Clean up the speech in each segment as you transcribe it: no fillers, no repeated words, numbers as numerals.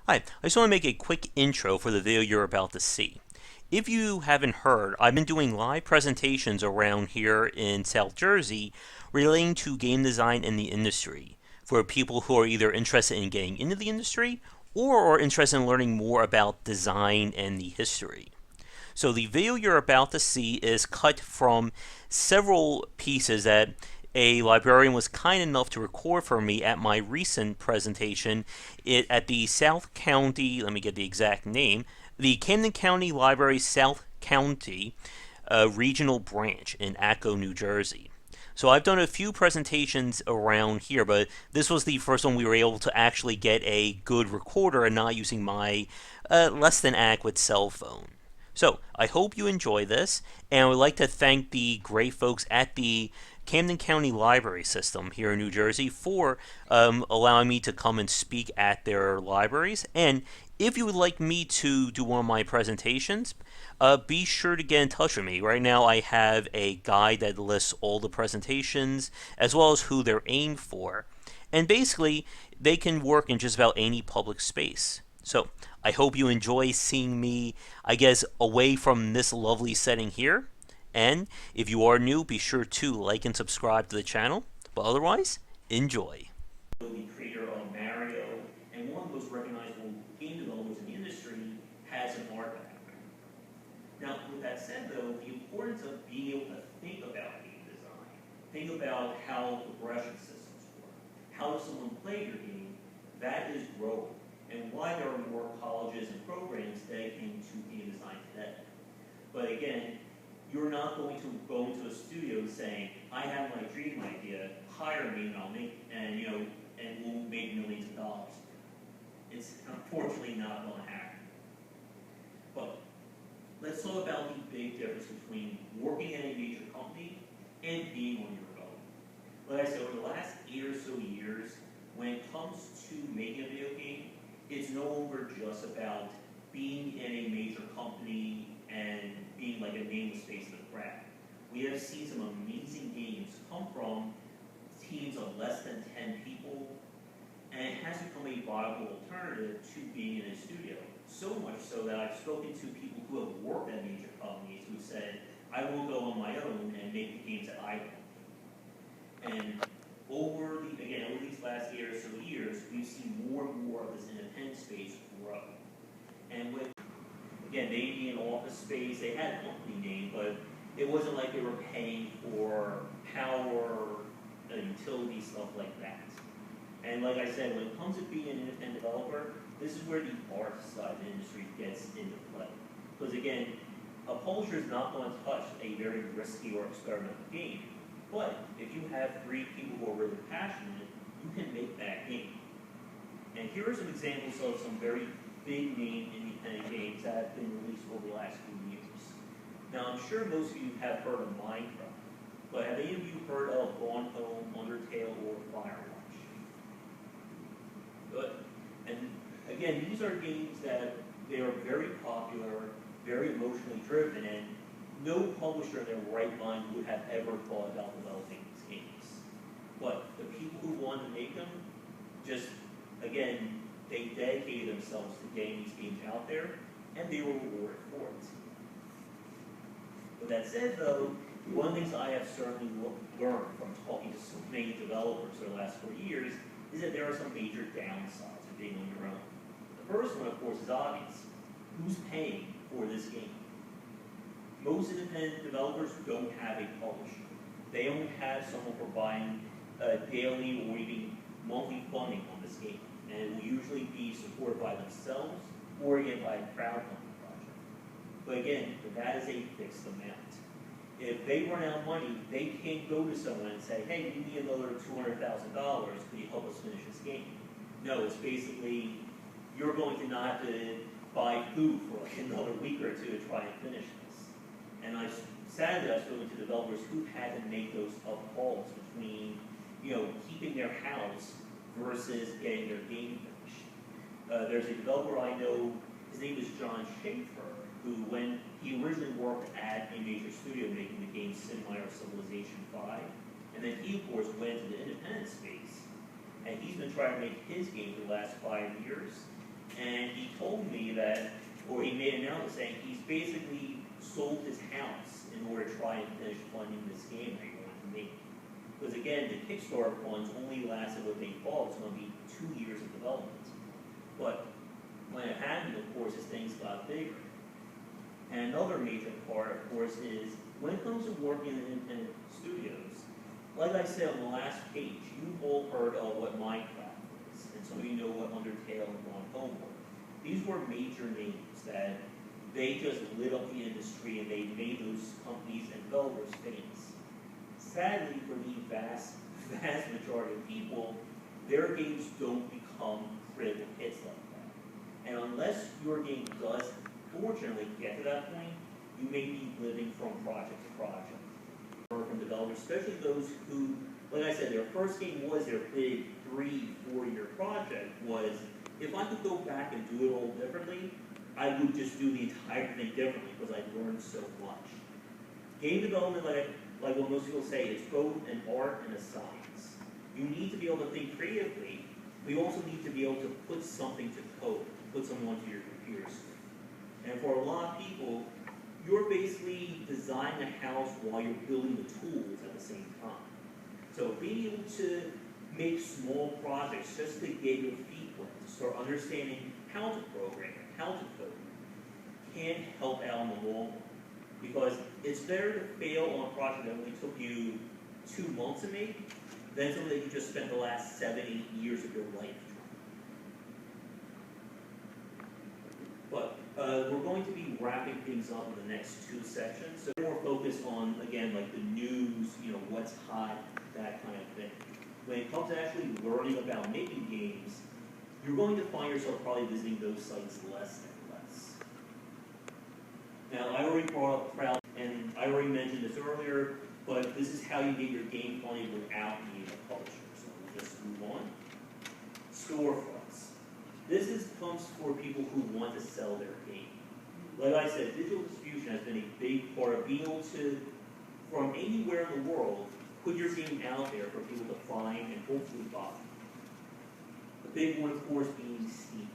Hi, I just want to make a quick intro for the video you're about to see. If you haven't heard, I've been doing live presentations around here in South Jersey relating to game design in the industry for people who are either interested in getting into the industry or are interested in learning more about design and the history. So the video you're about to see is cut from several pieces that a librarian was kind enough to record for me at my recent presentation at the South County, let me get the exact name, the Camden County Library South County Regional Branch in Atco, New Jersey. So I've done a few presentations around here, but this was the first one we were able to actually get a good recorder and not using my less than adequate cell phone. So I hope you enjoy this, and I would like to thank the great folks at the Camden County Library System here in New Jersey for allowing me to come and speak at their libraries. And if you would like me to do one of my presentations, be sure to get in touch with me. Right now I have a guide that lists all the presentations as well as who they're aimed for. And basically, they can work in just about any public space. So I hope you enjoy seeing me, I guess, away from this lovely setting here. And if you are new, be sure to like and subscribe to the channel. But otherwise, enjoy. The creator of Mario and one of the most recognizable game developers in the industry has an art background. Now, with that said, though, the importance of being able to think about game design, think about how progression systems work, how does someone play your game, that is growing, and why there are more colleges and programs dedicated to game design today. But again, you're not going to go into a studio saying, I have my dream idea, hire me and I'll make, and we'll make millions of dollars. It's unfortunately not going to happen. But let's talk about the big difference between working at a major company and being on your own. Like I said, over the last 8 or so years, when it comes to making a video game, it's no longer just about being in a major company and being like a nameless face in the crowd. We have seen some amazing games come from teams of less than 10 people, and it has become a viable alternative to being in a studio. So much so that I've spoken to people who have worked at major companies who said, I will go on my own and make the games that I want. And over these last 8 or so years, we've seen more and more of this independent space grow. And with, again, they need an office space, they had a company name, but it wasn't like they were paying for power, utility, stuff like that. And like I said, when it comes to being an independent developer, this is where the art side of the industry gets into play. Because again, a publisher is not going to touch a very risky or experimental game. But if you have 3 people who are really passionate, you can make that game. And here are some examples of some very big name independent games that have been released over the last few years. Now, I'm sure most of you have heard of Minecraft, but have any of you heard of Gone Home, Undertale, or Firewatch? Good. And again, these are games that they are very popular, very emotionally driven, and no publisher in their right mind would have ever thought about developing these games. But the people who wanted to make them, just, again, they dedicated themselves to getting these games out there, and they were rewarded for it. With that said, though, one of the things I have certainly learned from talking to so many developers over the last 4 years is that there are some major downsides of being on your own. The first one, of course, is obvious. Who's paying for this game? Most independent developers don't have a publisher. They don't have someone providing daily or even monthly funding on this game. And it will usually be supported by themselves or again by a crowdfunding project. But again, that is a fixed amount. If they run out of money, they can't go to someone and say, hey, we need another $200,000, can you help us finish this game? No, it's basically, you're going to not have to buy food for like another week or two to try and finish this. And sadly, I've spoken to developers who had to make those tough calls between, keeping their house versus getting their game finished. There's a developer I know, his name is John Schaefer, who when he originally worked at a major studio making the game Sid Meier's Civilization 5, and then he, of course, went into the independent space, and he's been trying to make his game for the last 5 years, and told me that, or he made an announcement saying he's basically sold his house in order to try and finish funding this game that he wanted to make. Because again, the Kickstarter funds only lasted what they thought was going to be 2 years of development. But when it happened, of course, as things got bigger. And another major part, of course, is when it comes to working in independent studios, like I said on the last page, you've all heard of what Minecraft is, and some of you know what Undertale and Gone Home were. These were major names that they just lit up the industry and they made those companies and developers famous. Sadly, for the vast majority of people, their games don't become critical hits like that. And unless your game does, fortunately, get to that point, you may be living from project to project. Or from developers, especially those who, like I said, their first game was their big 3-4 year project, was if I could go back and do it all differently, I would just do the entire thing differently because I learned so much. Game development, like what most people say, is both an art and a science. You need to be able to think creatively, but you also need to be able to put something to code, put something onto your computer screen. And for a lot of people, you're basically designing a house while you're building the tools at the same time. So being able to make small projects just to get your feet wet, to start understanding how to program, how to code, can help out in the long run. Because it's better to fail on a project that only took you 2 months to make than something that you just spent the last 7-8 years of your life trying. But we're going to be wrapping things up in the next 2 sections. So more focused on, again, like the news, what's hot, that kind of thing. When it comes to actually learning about making games, you're going to find yourself probably visiting those sites less and less. Now, I already brought up crowd, and I already mentioned this earlier, but this is how you get your game funded without needing a publisher. So we'll just move on. Storefronts. This comes for people who want to sell their game. Like I said, digital distribution has been a big part of being able to, from anywhere in the world, put your game out there for people to find and hopefully buy. The big one, of course, being Steam.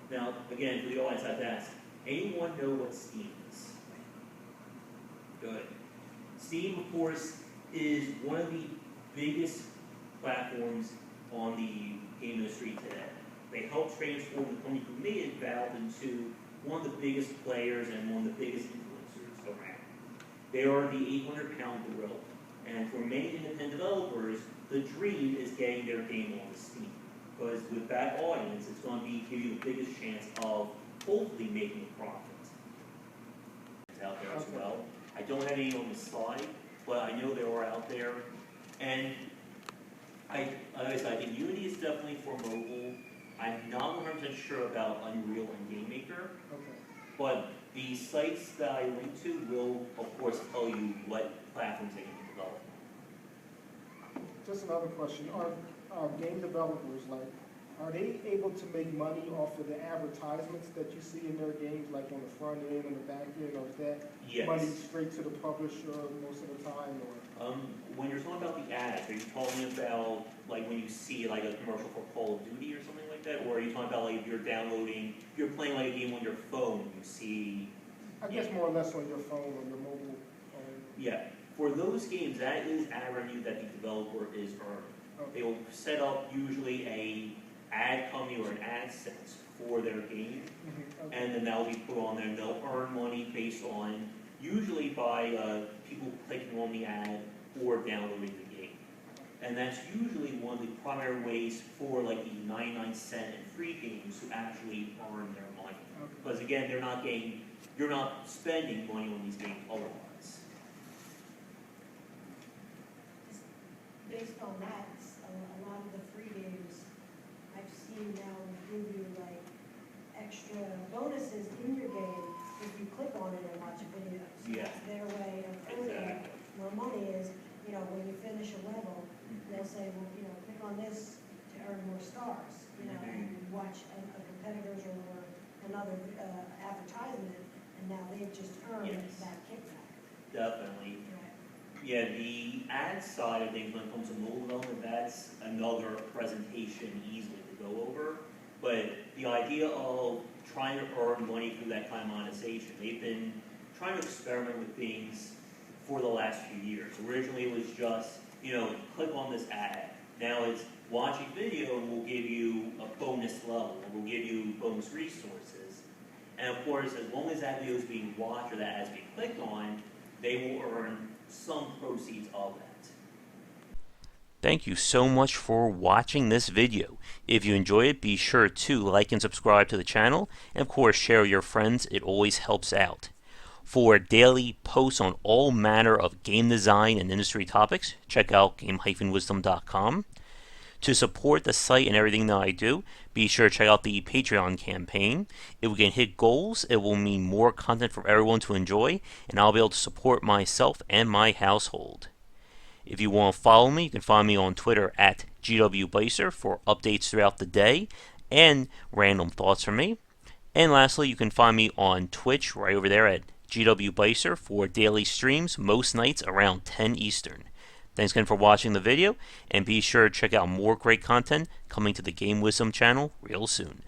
Now, again, for the audience, I've asked, anyone know what Steam is? Good. Steam, of course, is one of the biggest platforms on the game industry today. They helped transform the company who made it, Valve, into one of the biggest players and one of the biggest influencers around. They are the 800-pound gorilla. And for many independent developers, the dream is getting their game on Steam. Because with that audience, it's going to give you the biggest chance of hopefully making a profit. It's out there as well. I don't have any on the slide, but I know they are out there. And like I said, I think Unity is definitely for mobile. I'm not 100% sure about Unreal and GameMaker. But the sites that I link to will, of course, tell you what platforms they can develop. Just another question. Are game developers, are they able to make money off of the advertisements that you see in their games, like on the front end and the back end, or is that money straight to the publisher most of the time? Or? When you're talking about the ads, are you talking about like when you see like a commercial for Call of Duty or something like that, or are you talking about like if you're playing like a game on your phone, you see? I guess more or less on your phone, on your mobile phone. Yeah, for those games, that is ad revenue that the developer is earning. They will set up usually a ad company or an AdSense for their game, and then that will be put on there, and they'll earn money based on, usually by people clicking on the ad or downloading the game. And that's usually one of the primary ways for like the 99-cent and free games to actually earn their money. Because again, you're not spending money on these games otherwise. Based on that, a lot of the free games I've seen now give you like extra bonuses in your game if you click on it and watch a video. So that's their way of earning more money is, when you finish a level, they'll say, well, click on this to earn more stars, and watch a competitor's or another advertisement, and now they've just earned that kickback. Definitely. Right. Yeah, the ad side of things when it comes to mobile development, that's another presentation easily to go over. But the idea of trying to earn money through that kind of monetization, they've been trying to experiment with things for the last few years. Originally it was just, click on this ad. Now it's watching video will give you a bonus level, or will give you bonus resources. And of course, as long as that video is being watched or that ad is being clicked on, they will earn some proceeds of that. Thank you so much for watching this video. If you enjoy it, be sure to like and subscribe to the channel, and of course share with your friends. It always helps out. For daily posts on all manner of game design and industry topics, check out game-wisdom.com. To support the site and everything that I do, be sure to check out the Patreon campaign. If we can hit goals, it will mean more content for everyone to enjoy, and I'll be able to support myself and my household. If you want to follow me, you can find me on Twitter at GWBycer for updates throughout the day and random thoughts from me. And lastly, you can find me on Twitch right over there at GWBycer for daily streams most nights around 10 Eastern. Thanks again for watching the video, and be sure to check out more great content coming to the Game Wisdom channel real soon.